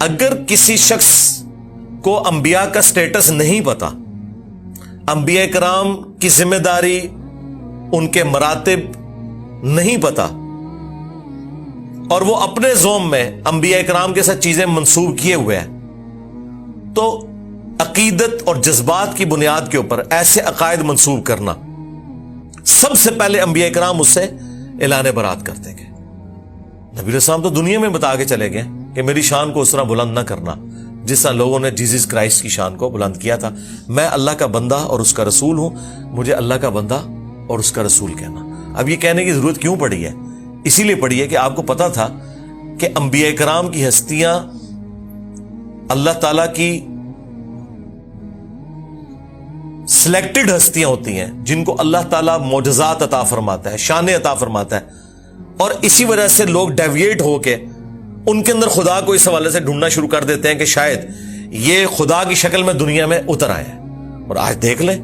اگر کسی شخص کو انبیاء کا سٹیٹس نہیں پتا، انبیاء کرام کی ذمہ داری، ان کے مراتب نہیں پتا، اور وہ اپنے زوم میں انبیاء کرام کے ساتھ چیزیں منسوب کیے ہوئے ہیں، تو عقیدت اور جذبات کی بنیاد کے اوپر ایسے عقائد منسوب کرنا، سب سے پہلے انبیاء کرام اس سے اعلان برات کرتے گئے۔ نبی علیہ السلام تو دنیا میں بتا کے چلے گئے کہ میری شان کو اس طرح بلند نہ کرنا جس طرح لوگوں نے جیزس کرائسٹ کی شان کو بلند کیا تھا۔ میں اللہ کا بندہ اور اس کا رسول ہوں، مجھے اللہ کا بندہ اور اس کا رسول کہنا۔ اب یہ کہنے کی ضرورت کیوں پڑی ہے؟ اسی لیے پڑی ہے کہ آپ کو پتا تھا کہ انبیاء کرام کی ہستیاں اللہ تعالی کی سلیکٹڈ ہستیاں ہوتی ہیں جن کو اللہ تعالیٰ معجزات عطا فرماتا ہے، شانیں عطا فرماتا ہے، اور اسی وجہ سے لوگ ڈیویٹ ہو کے ان کے اندر خدا کو اس حوالے سے ڈھونڈنا شروع کر دیتے ہیں کہ شاید یہ خدا کی شکل میں دنیا میں اتر آئے ہیں۔ اور آج دیکھ لیں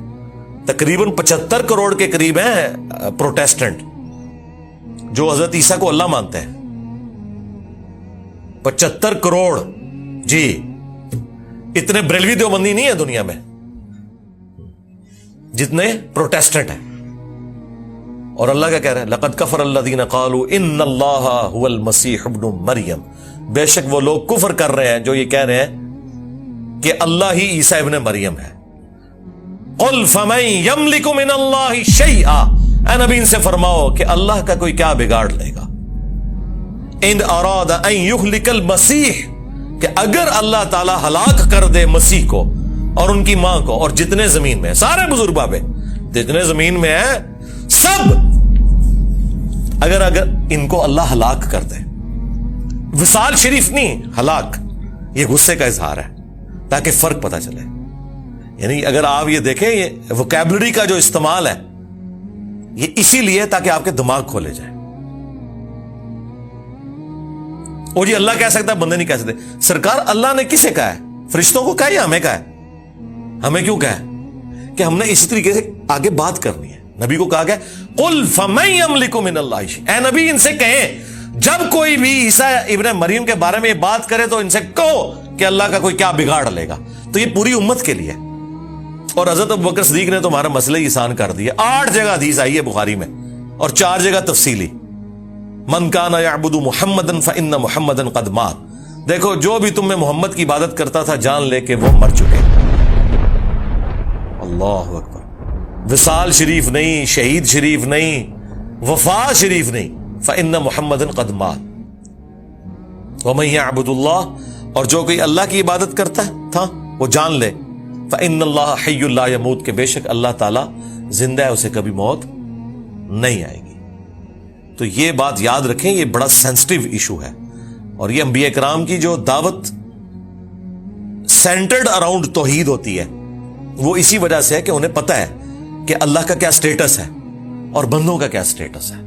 تقریباً 75 کروڑ کے قریب ہیں پروٹیسٹنٹ جو حضرت عیسیٰ کو اللہ مانتے ہیں۔ 75 کروڑ، جی اتنے بریلوی دیوبندی نہیں ہے دنیا میں جتنے پروٹیسٹنٹ ہیں۔ اور اللہ کیا کہہ رہے ہیں؟ لقد کفر الذین قالوا ان اللہ هو المسیح ابن مریم، بے شک وہ لوگ کفر کر رہے ہیں جو یہ کہہ رہے ہیں کہ اللہ ہی عیسیٰ ابن مریم ہے۔ قل فمن یملک من اللہ شیئا، اے نبی ان سے فرماؤ کہ اللہ کا کوئی کیا بگاڑ لے گا۔ ان اراد ان یہلک المسیح، کہ اگر اللہ تعالی ہلاک کر دے مسیح کو اور ان کی ماں کو اور جتنے زمین میں، سارے بزرگ بابے جتنے زمین میں ہیں سب، اگر ان کو اللہ ہلاک کر دے، وصال شریف نہیں ہلاک، یہ غصے کا اظہار ہے تاکہ فرق پتہ چلے۔ یعنی اگر آپ یہ دیکھیں یہ ووکیبلری کا جو استعمال ہے یہ اسی لیے تاکہ آپ کے دماغ کھولے جائیں۔ اور یہ اللہ کہہ سکتا ہے، بندے نہیں کہہ سکتے۔ سرکار اللہ نے کسے کہا ہے؟ فرشتوں کو کہا یا ہمیں کہا ہے؟ ہمیں کیوں کہا ہے؟ کہ ہم نے اسی طریقے سے آگے بات کرنی ہے۔ نبی کو کہا گیا قل فمن یملک من اللہ شیئا، اے نبی ان سے کہیں جب کوئی بھی عیسیٰ ابن مریم کے بارے میں یہ بات کرے تو ان سے کہو کہ اللہ کا کوئی کیا بگاڑ لے گا۔ تو یہ پوری امت کے لیے، اور حضرت ابوبکر صدیق نے تو ہمارا مسئلہ ہی آسان کر دیا۔ 8 جگہ حدیث آئی ہے بخاری میں اور 4 جگہ تفصیلی۔ من کان یعبد محمدا فان محمدا قد مات، دیکھو جو بھی تم میں محمد کی عبادت کرتا تھا جان لے کہ وہ مر چکے۔ اللہ اکبر۔ وصال شریف نہیں، شہید شریف نہیں، وفا شریف نہیں، فإن محمدا قد مات۔ ومن یعبد اللہ، اور جو کوئی اللہ کی عبادت کرتا تھا وہ جان لے فإن اللہ حی لا یموت، کہ بے شک اللہ تعالیٰ زندہ ہے، اسے کبھی موت نہیں آئے گی۔ تو یہ بات یاد رکھیں، یہ بڑا سینسٹیو ایشو ہے، اور یہ انبیاء کرام کی جو دعوت سینٹرڈ اراؤنڈ توحید ہوتی ہے وہ اسی وجہ سے ہے کہ انہیں پتہ ہے کہ اللہ کا کیا سٹیٹس ہے اور بندوں کا کیا سٹیٹس ہے۔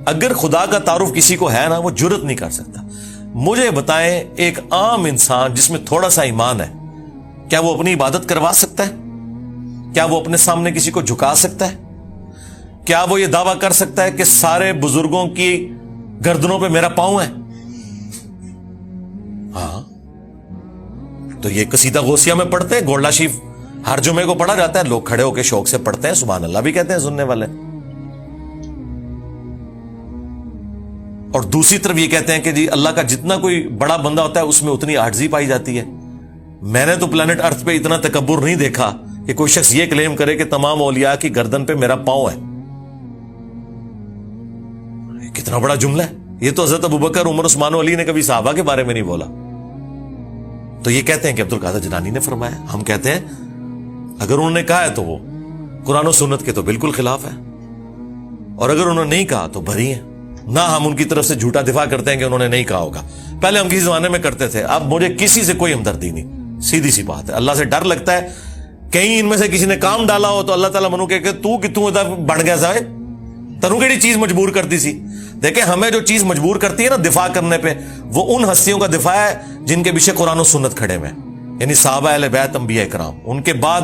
اگر خدا کا تعارف کسی کو ہے نا وہ جرت نہیں کر سکتا۔ مجھے بتائیں ایک عام انسان جس میں تھوڑا سا ایمان ہے، کیا وہ اپنی عبادت کروا سکتا ہے؟ کیا وہ اپنے سامنے کسی کو جھکا سکتا ہے؟ کیا وہ یہ دعویٰ کر سکتا ہے کہ سارے بزرگوں کی گردنوں پہ میرا پاؤں ہے؟ ہاں، تو یہ قصیدہ غوثیہ میں پڑھتے ہیں، گولڈا شریف ہر جمعے کو پڑھا جاتا ہے، لوگ کھڑے ہو کے شوق سے پڑھتے ہیں، سبحان اللہ بھی کہتے ہیں سننے والے۔ اور دوسری طرف یہ کہتے ہیں کہ جی اللہ کا جتنا کوئی بڑا بندہ ہوتا ہے اس میں اتنی عاجزی پائی جاتی ہے۔ میں نے تو پلانٹ ارتھ پہ اتنا تکبر نہیں دیکھا کہ کوئی شخص یہ کلیم کرے کہ تمام اولیاء کی گردن پہ میرا پاؤں ہے۔ کتنا بڑا جملہ ہے یہ! تو حضرت ابوبکر، عمر، عثمان و علی نے کبھی صحابہ کے بارے میں نہیں بولا۔ تو یہ کہتے ہیں کہ عبد القادر جیلانی نے فرمایا۔ ہم کہتے ہیں اگر انہوں نے کہا ہے تو وہ قرآن و سنت کے تو بالکل خلاف ہے، اور اگر انہوں نے نہیں کہا تو بری ہیں۔ نہ ہم ان کی طرف سے جھوٹا دفاع کرتے ہیں کہ انہوں نے نہیں کہا ہوگا، پہلے ہم کسی زمانے میں کرتے تھے، اب مجھے کسی سے کوئی ہمدردی نہیں، سیدھی سی بات ہے۔ اللہ سے ڈر لگتا ہے کہیں ان میں سے کسی نے کام ڈالا ہو تو اللہ تعالیٰ منو کہ تو کتوں ادھر بڑھ گیا صاحب، تنو کیڑی چیز مجبور کرتی سی۔ دیکھیں ہمیں جو چیز مجبور کرتی ہے نا دفاع کرنے پہ، وہ ان ہستیوں کا دفاع ہے جن کے پیچھے قرآن و سنت کھڑے ہوئے ہیں، یعنی صحابہ اہل بیت، انبیاء کرام۔ ان کے بعد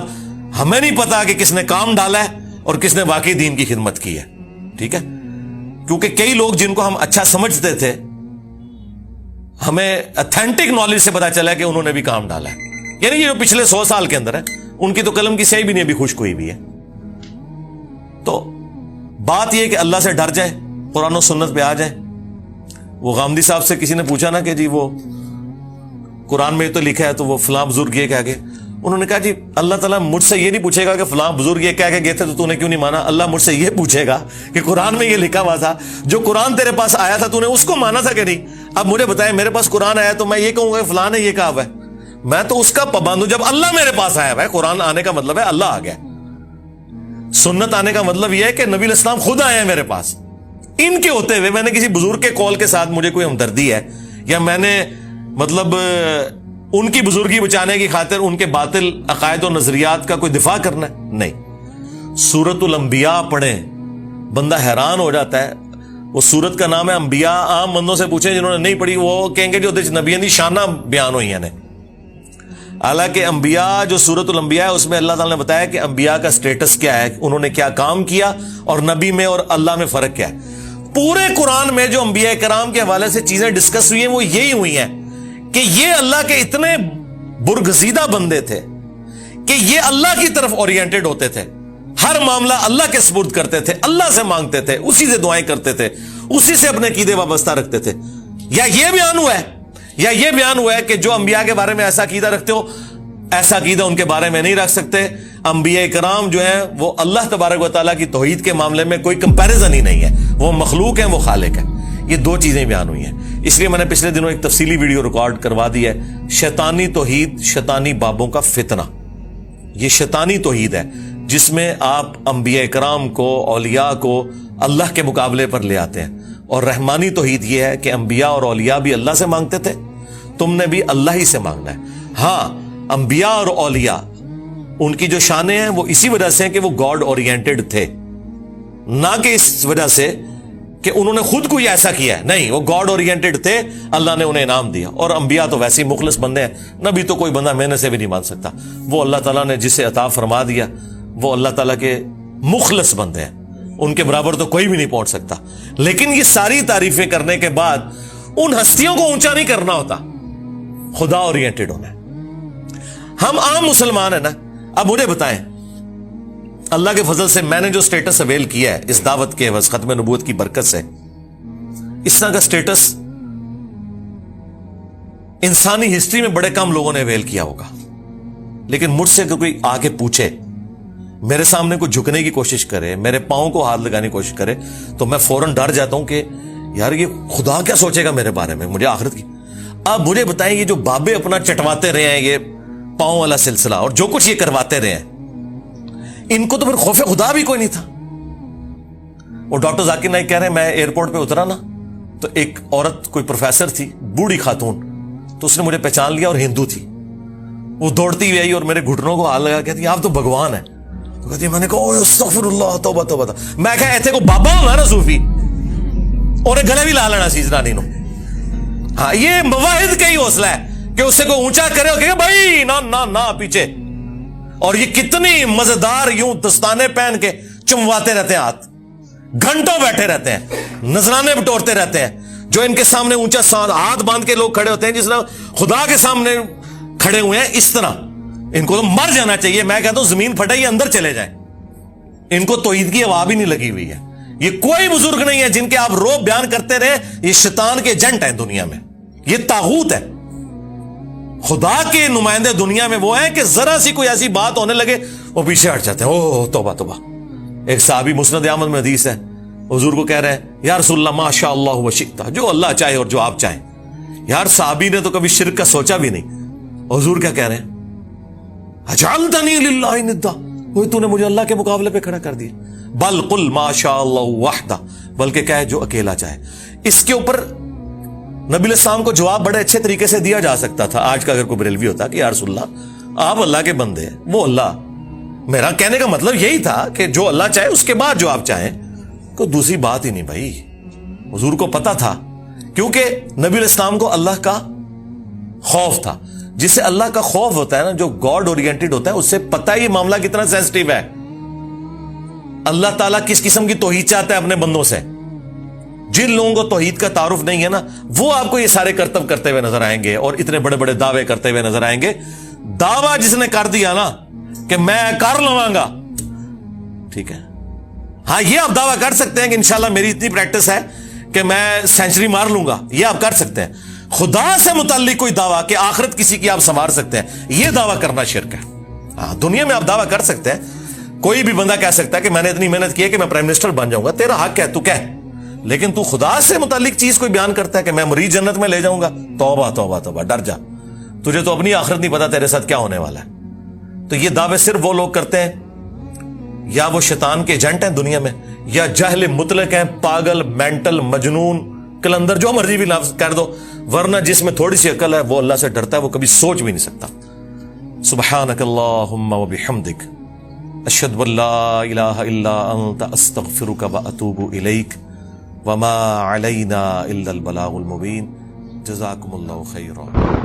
ہمیں نہیں پتا کہ کس نے کام ڈالا ہے اور کس نے واقعی دین کی خدمت کی ہے، ٹھیک ہے؟ کیونکہ کئی لوگ جن کو ہم اچھا سمجھتے تھے ہمیں اتھینٹک نالج سے پتا چلا کہ انہوں نے بھی کام ڈالا ہے. یعنی یہ جو پچھلے 100 سال کے اندر ہے ان کی تو قلم کی سیاہی بھی نہیں ابھی خشک ہوئی بھی ہے. تو بات یہ کہ اللہ سے ڈر جائے, قرآن و سنت پہ آ جائے. وہ غامدی صاحب سے کسی نے پوچھا نا کہ جی وہ قرآن میں تو لکھا ہے تو وہ فلاں بزرگ یہ کہہ گئے. انہوں نے کہا جی اللہ تعالیٰ مجھ سے یہ نہیں پوچھے گا کہ فلاں بزرگ یہ کہہ کے گئے تھے تو نے کیوں نہیں مانا. اللہ مجھ سے یہ پوچھے گا کہ قرآن میں یہ لکھا ہوا تھا, جو قرآن تیرے پاس آیا تھا تو نے اس کو مانا تھا کہ نہیں. اب مجھے بتائیں, میرے پاس قرآن آیا تو میں یہ کہوں گا کہ فلاں نے یہ کہا ہوا ہے, میں تو اس کا پابند ہوں. جب اللہ میرے پاس آیا ہوا ہے, قرآن آنے کا مطلب ہے اللہ آ گیا. سنت آنے کا مطلب یہ ہے کہ نبی علیہ السلام خود آئے ہیں میرے پاس. ان کے ہوتے ہوئے میں نے کسی بزرگ کے قول کے ساتھ مجھے کوئی ہمدردی ہے یا میں نے مطلب ان کی بزرگی بچانے کی خاطر ان کے باطل عقائد و نظریات کا کوئی دفاع کرنا ہے؟ نہیں. سورۃ الانبیاء پڑھیں, بندہ حیران ہو جاتا ہے. وہ سورت کا نام ہے انبیاء. عام بندوں سے پوچھیں جنہوں نے نہیں پڑھی, وہ کہیں گے جو نبیوں دی شانہ بیان ہوئی ہیں. حالانکہ انبیاء جو سورۃ الانبیاء ہے اس میں اللہ تعالیٰ نے بتایا کہ انبیاء کا سٹیٹس کیا ہے, انہوں نے کیا کام کیا, اور نبی میں اور اللہ میں فرق کیا ہے. پورے قرآن میں جو انبیاء کرام کے حوالے سے چیزیں ڈسکس ہوئی ہیں وہ یہی ہوئی ہیں کہ یہ اللہ کے اتنے برگزیدہ بندے تھے کہ یہ اللہ کی طرف اورینٹڈ ہوتے تھے, ہر معاملہ اللہ کے سپرد کرتے تھے, اللہ سے مانگتے تھے, اسی سے دعائیں کرتے تھے, اسی سے اپنے عقیدے وابستہ رکھتے تھے. یا یہ بیان ہوا ہے کہ جو انبیاء کے بارے میں ایسا عقیدہ رکھتے ہو, ایسا عقیدہ ان کے بارے میں نہیں رکھ سکتے. انبیاء کرام جو ہیں وہ اللہ تبارک و تعالیٰ کی توحید کے معاملے میں کوئی کمپیریزن ہی نہیں ہے. وہ مخلوق ہیں, وہ خالق ہیں. یہ دو چیزیں بیان ہوئی ہیں. اس لیے میں نے پچھلے دنوں ایک تفصیلی ویڈیو ریکارڈ کروا دی ہے, شیطانی توحید, شیطانی بابوں کا فتنہ. یہ شیطانی توحید ہے جس میں آپ انبیاء کرام کو, اولیاء کو اللہ کے مقابلے پر لے آتے ہیں. اور رحمانی توحید یہ ہے کہ انبیاء اور اولیاء بھی اللہ سے مانگتے تھے, تم نے بھی اللہ ہی سے مانگنا ہے. ہاں, انبیاء اور اولیاء ان کی جو شانیں ہیں وہ اسی وجہ سے ہیں کہ وہ گاڈ اورینٹڈ تھے, نہ کہ اس وجہ سے کہ انہوں نے خود کوئی ایسا کیا ہے. نہیں, وہ گاڈ اورینٹڈ تھے, اللہ نے انہیں انعام دیا. اور انبیاء تو ویسے ہی مخلص بندے ہیں, نبی تو کوئی بندہ محنت سے بھی نہیں مان سکتا. وہ اللہ تعالیٰ نے جسے عطا فرما دیا وہ اللہ تعالیٰ کے مخلص بندے ہیں, ان کے برابر تو کوئی بھی نہیں پہنچ سکتا. لیکن یہ ساری تعریفیں کرنے کے بعد ان ہستیوں کو اونچا نہیں کرنا ہوتا, خدا اورینٹڈ ہونا ہے. ہم عام مسلمان ہیں نا. اب مجھے بتائیں, اللہ کے فضل سے میں نے جو سٹیٹس اویل کیا ہے اس دعوت کے عوض ختم نبوت کی برکت سے, اس طرح کا سٹیٹس انسانی ہسٹری میں بڑے کم لوگوں نے اویل کیا ہوگا. لیکن مجھ سے کوئی آ کے پوچھے, میرے سامنے کوئی جھکنے کی کوشش کرے, میرے پاؤں کو ہاتھ لگانے کی کوشش کرے, تو میں فوراً ڈر جاتا ہوں کہ یار یہ خدا کیا سوچے گا میرے بارے میں, مجھے آخرت کی. اب مجھے بتائیں, یہ جو بابے اپنا چٹواتے رہے ہیں, یہ پاؤں والا سلسلہ اور جو کچھ یہ کرواتے رہے ہیں, ان کو تو پھر خوف خدا بھی کوئی نہیں تھا. وہ ڈاکٹر ذاکر نائک کہہ رہے ہیں, میں ایئرپورٹ پہ اترا نا تو ایک عورت, کوئی پروفیسر تھی, بوڑھی خاتون, تو اس نے مجھے پہچان لیا اور ہندو تھی. وہ دوڑتی ہوئی آئی اور میرے گھٹنوں کو ہاتھ لگا, کہتی آپ تو بھگوان ہیں. تو کہتی میں نے کہا استغفر اللہ, توبہ توبہ. میں کہا ایتھے کو بابا ہونا نا صوفی, اور گلے بھی لا لینا سی جنانی نو. ہاں, یہ مواحد کا ہی حوصلہ ہے کہ اس سے کوئی اونچا کرے اور کہے بھائی نہ پیچھے. اور یہ کتنی مزیدار یوں دستانے پہن کے چمواتے رہتے ہیں, ہاتھ گھنٹوں بیٹھے رہتے ہیں, نذرانے بٹورتے رہتے ہیں. جو ان کے سامنے اونچا ہاتھ باندھ کے لوگ کھڑے ہوتے ہیں جس طرح خدا کے سامنے کھڑے ہوئے ہیں, اس طرح ان کو تو مر جانا چاہیے. میں کہتا ہوں زمین پھٹے, یہ اندر چلے جائیں. ان کو توحید کی ہوا بھی نہیں لگی ہوئی ہے. یہ کوئی بزرگ نہیں ہے جن کے آپ روب بیان کرتے رہے. یہ شیطان کے ایجنٹ ہیں دنیا میں, یہ طاغوت ہے. خدا کے نمائندے دنیا میں وہ ہیں کہ ذرا سی کوئی ایسی بات ہونے لگے وہ پیچھے ہٹ جاتے ہیں. اوہ توبہ توبہ. ایک صحابی مسند احمد میں حدیث ہے, حضور کو کہہ رہے ہیں یا رسول اللہ ما شاء اللہ و شئت, جو اللہ چاہے اور جو آپ چاہیں. یار صحابی نے تو کبھی شرک کا سوچا بھی نہیں. حضور کیا کہہ رہے ہیں, اجعلتنی للہ ندا, وہی تو نے مجھے اللہ کے مقابلے پہ کھڑا کر دیا. بل قل ما شاء اللہ وحدہ, بلکہ کہے جو اکیلا چاہے. اس کے اوپر نبی علیہ السلام کو جواب بڑے اچھے طریقے سے دیا جا سکتا تھا آج کا اگر کوئی بریلوی ہوتا کہ یا رسول اللہ آپ اللہ کے بندے ہیں, وہ اللہ. میرا کہنے کا مطلب یہی تھا کہ جو اللہ چاہے اس کے بعد جو آپ چاہیں, کوئی دوسری بات ہی نہیں بھائی. حضور کو پتا تھا, کیونکہ نبی علیہ السلام کو اللہ کا خوف تھا. جس سے اللہ کا خوف ہوتا ہے نا, جو گاڈ اورینٹڈ ہوتا ہے, اس سے پتہ ہے یہ معاملہ کتنا سینسٹیو ہے. اللہ تعالیٰ کس قسم کی توحید چاہتا ہے اپنے بندوں سے, جن لوگوں کو توحید کا تعارف نہیں ہے نا وہ آپ کو یہ سارے کرتب کرتے ہوئے نظر آئیں گے اور اتنے بڑے بڑے دعوے کرتے ہوئے نظر آئیں گے. دعویٰ جس نے کر دیا نا کہ میں کر لواں گا, ٹھیک ہے, ہاں یہ آپ دعویٰ کر سکتے ہیں کہ انشاءاللہ میری اتنی پریکٹس ہے کہ میں سینچری مار لوں گا, یہ آپ کر سکتے ہیں. خدا سے متعلق کوئی دعویٰ کہ آخرت کسی کی آپ سنوار سکتے ہیں, یہ دعویٰ کرنا شرک ہے. ہاں دنیا میں آپ دعویٰ کر سکتے ہیں, کوئی بھی بندہ کہہ سکتا ہے کہ میں نے اتنی محنت کی ہے کہ میں پرائم منسٹر بن جاؤں گا, تیرا حق ہے, تو کہہ. لیکن تو خدا سے متعلق چیز کوئی بیان کرتا ہے کہ میں مریض جنت میں لے جاؤں گا, توبہ توبہ توبہ, ڈر جا, تجھے تو اپنی آخرت نہیں پتا تیرے ساتھ کیا ہونے والا ہے. تو یہ دعوے صرف وہ لوگ کرتے ہیں یا وہ شیطان کے ایجنٹ ہیں دنیا میں, یا جاہل مطلق ہیں, پاگل, مینٹل, مجنون, کلندر, جو مرضی بھی لفظ کر دو, ورنہ جس میں تھوڑی سی عقل ہے وہ اللہ سے ڈرتا ہے, وہ کبھی سوچ بھی نہیں سکتا. سبحانک اللہم و بحمدک, اشہد ان لا الہ الا انت, استغفرک و اتوب الیک, وما علینا الا البلاغ المبین. جزاکم اللہ خیرا.